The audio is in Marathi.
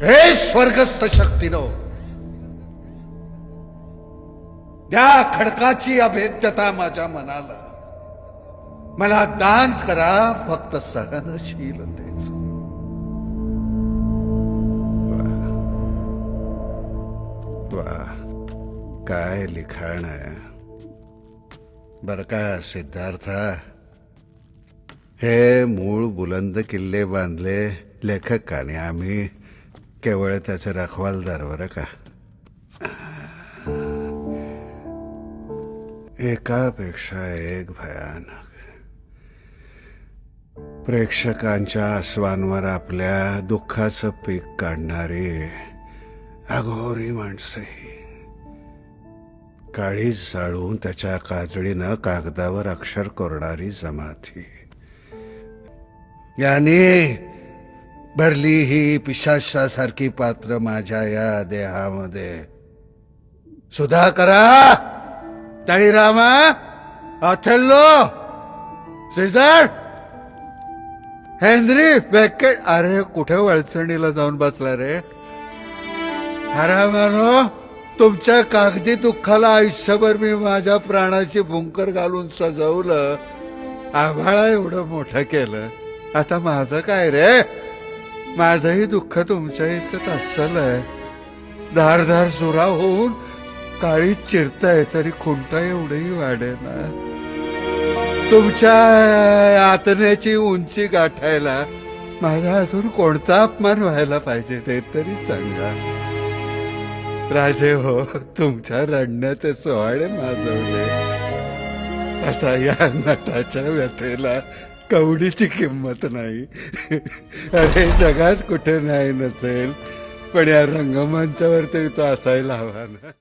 हे स्वर्गस्थ शक्तीनो, द्या खडकाची अभेद्यता माझ्या मनाला. मला दान करा फक्त सहनशीलतेच. वा, काय लिखाण आहे बर का सिद्धार्था. हे मूळ बुलंद किल्ले बांधले लेखकाने, आम्ही केवळ त्याचे रखवालदार बरं का. एकापेक्षा एक भयानक. प्रेक्षकांच्या आसवांवर आपल्या दुःखाचं पीक काढणारी अघोरी माणसंही, काळीच जाळून त्याच्या काजळीनं कागदावर अक्षर कोरणारी जमाती, याने भरली ही पिशाचासारखी पात्र माझ्या या देहामध्ये. सुधाकरा, तळीरामा, ऑथेल्लो, सीझर, हेनरी बेकेट. अरे कुठे वळचणीला जाऊन बसला रे हरामानो. तुमच्या कागदी दुःखाला आयुष्यभर मी माझ्या प्राणाची भुंकर घालून सजवलं, आभाळा एवढं मोठं केलं. आता माझं काय रे? माझंही दुःख तुमच्या इतकंच अस्सल आहे. धारधार सुरा होऊन काळी चिरताय तरी खुंटा एवढंही वाढेना. तुमच्या आतण्याची उंची गाठायला माझा अजून कोणता अपमान व्हायला पाहिजे ते तरी सांगा. राजे हो, तुमच्या रडण्याचे सोहळे माजवले. आता या नटाच्या व्यथेला कवडीची किंमत नाही. अरे जगात कुठे नाही नसेल, पण या रंगमंचावर तरी तो असायला हवा ना.